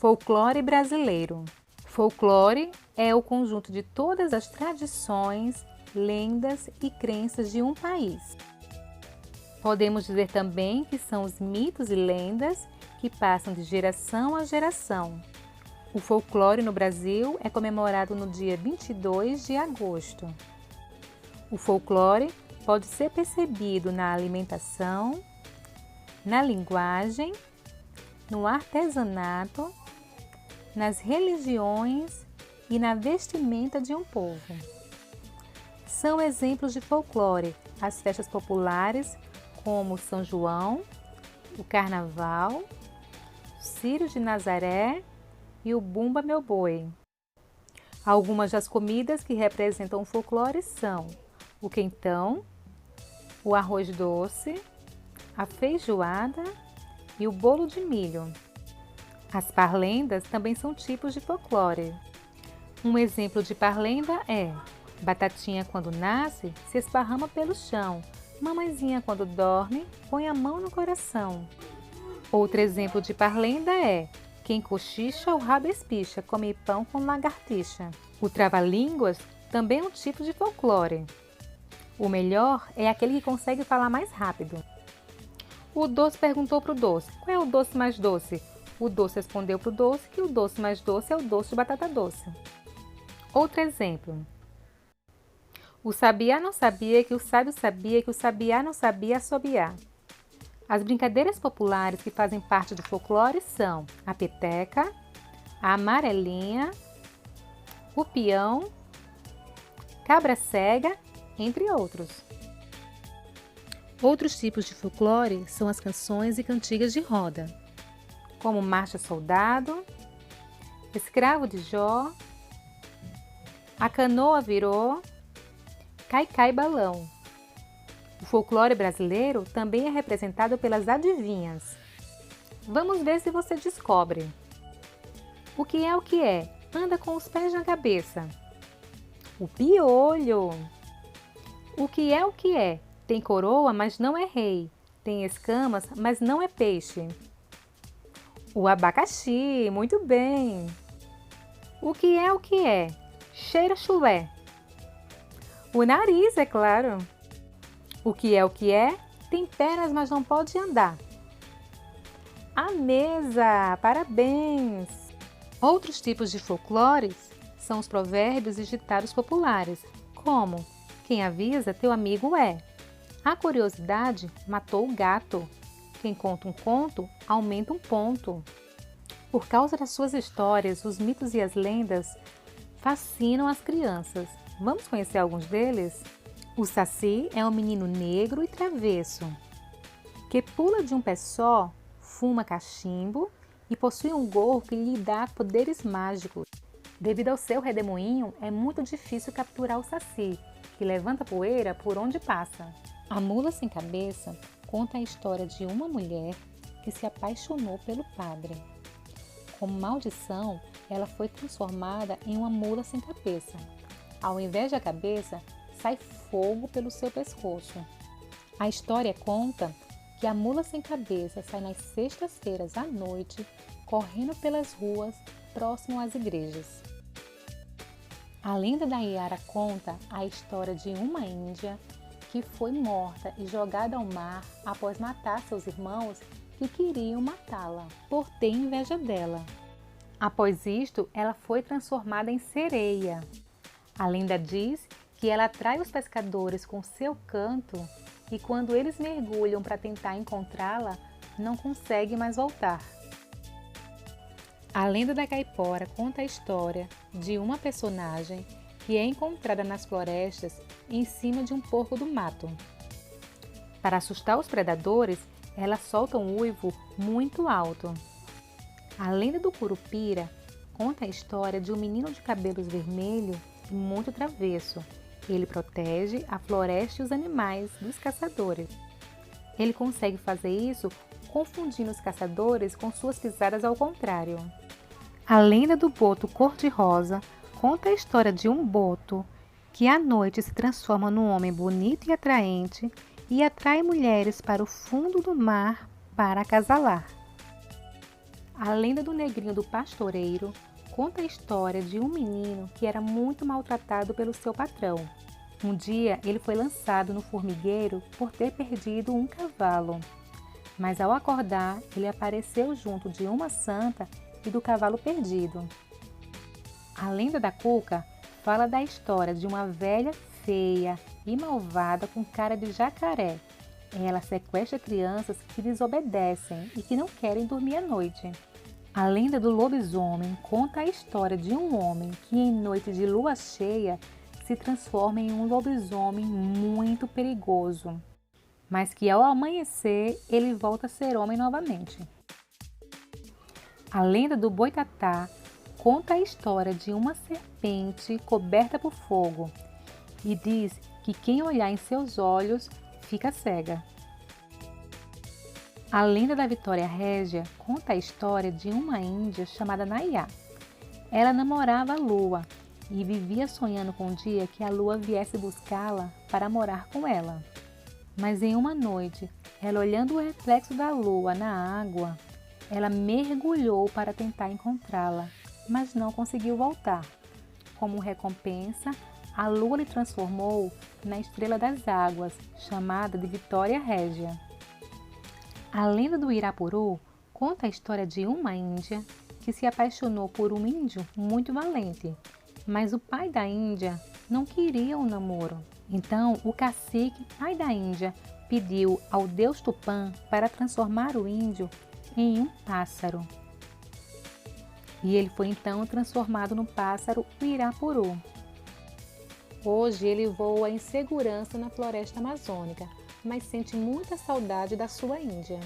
Folclore brasileiro. Folclore é o conjunto de todas as tradições, lendas e crenças de um país. Podemos dizer também que são os mitos e lendas que passam de geração a geração. O folclore no Brasil é comemorado no dia 22 de agosto. O folclore pode ser percebido na alimentação, na linguagem, no artesanato, nas religiões e na vestimenta de um povo. São exemplos de folclore as festas populares como São João, o Carnaval, Círio de Nazaré e o Bumba Meu Boi. Algumas das comidas que representam o folclore são o quentão, o arroz doce, a feijoada e o bolo de milho. As parlendas também são tipos de folclore. Um exemplo de parlenda é: batatinha quando nasce, se esparrama pelo chão. Mamãezinha quando dorme, põe a mão no coração. Outro exemplo de parlenda é: quem cochicha o rabo espicha, come pão com lagartixa. O trava-línguas também é um tipo de folclore. O melhor é aquele que consegue falar mais rápido. O doce perguntou para o doce: qual é o doce mais doce? O doce respondeu para o doce que o doce mais doce é o doce de batata doce. Outro exemplo. O sabiá não sabia que o sábio sabia que o sabiá não sabia assobiar. As brincadeiras populares que fazem parte do folclore são a peteca, a amarelinha, o peão, cabra cega, entre outros. Outros tipos de folclore são as canções e cantigas de roda, como Marcha Soldado, Escravo de Jó, A Canoa Virou, Cai Cai Balão. O folclore brasileiro também é representado pelas adivinhas. Vamos ver se você descobre. O que é o que é? Anda com os pés na cabeça. O piolho. O que é o que é? Tem coroa, mas não é rei. Tem escamas, mas não é peixe. O abacaxi, muito bem. O que é o que é? Cheira chulé. O nariz, é claro. O que é? Tem pernas, mas não pode andar. A mesa, parabéns! Outros tipos de folclores são os provérbios e ditados populares, como: quem avisa, teu amigo é. A curiosidade matou o gato. Quem conta um conto, aumenta um ponto. Por causa das suas histórias, os mitos e as lendas fascinam as crianças. Vamos conhecer alguns deles? O Saci é um menino negro e travesso, que pula de um pé só, fuma cachimbo e possui um gorro que lhe dá poderes mágicos. Devido ao seu redemoinho, é muito difícil capturar o Saci, que levanta poeira por onde passa. A Mula Sem Cabeça conta a história de uma mulher que se apaixonou pelo padre. Como maldição, ela foi transformada em uma mula sem cabeça. Ao invés da cabeça, sai fogo pelo seu pescoço. A história conta que a mula sem cabeça sai nas sextas-feiras à noite, correndo pelas ruas próximo às igrejas. A lenda da Iara conta a história de uma índia que foi morta e jogada ao mar após matar seus irmãos que queriam matá-la, por ter inveja dela. Após isto, ela foi transformada em sereia. A lenda diz que ela atrai os pescadores com seu canto e quando eles mergulham para tentar encontrá-la, não conseguem mais voltar. A lenda da Caipora conta a história de uma personagem que é encontrada nas florestas em cima de um porco do mato. Para assustar os predadores, ela solta um uivo muito alto. A lenda do Curupira conta a história de um menino de cabelos vermelhos e muito travesso. Ele protege a floresta e os animais dos caçadores. Ele consegue fazer isso confundindo os caçadores com suas pisadas ao contrário. A lenda do boto cor-de-rosa conta a história de um boto que à noite se transforma num homem bonito e atraente e atrai mulheres para o fundo do mar para acasalar. A lenda do negrinho do pastoreiro conta a história de um menino que era muito maltratado pelo seu patrão. Um dia ele foi lançado no formigueiro por ter perdido um cavalo. Mas ao acordar, ele apareceu junto de uma santa e do cavalo perdido. A lenda da Cuca fala da história de uma velha feia e malvada com cara de jacaré. Ela sequestra crianças que desobedecem e que não querem dormir à noite. A lenda do lobisomem conta a história de um homem que em noite de lua cheia se transforma em um lobisomem muito perigoso, mas que ao amanhecer ele volta a ser homem novamente. A lenda do boitatá conta a história de uma serpente coberta por fogo e diz que quem olhar em seus olhos fica cega. A lenda da Vitória Régia conta a história de uma índia chamada Nayá. Ela namorava a lua e vivia sonhando com o dia que a lua viesse buscá-la para morar com ela. Mas em uma noite, ela olhando o reflexo da lua na água, ela mergulhou para tentar encontrá-la, mas não conseguiu voltar. Como recompensa, a lua lhe transformou na estrela das águas, chamada de Vitória Régia. A lenda do Irapuru conta a história de uma índia que se apaixonou por um índio muito valente, mas o pai da índia não queria um namoro. Então, o cacique, pai da índia, pediu ao deus Tupã para transformar o índio em um pássaro. E ele foi então transformado no pássaro Irapuru. Hoje ele voa em segurança na floresta amazônica, mas sente muita saudade da sua Índia.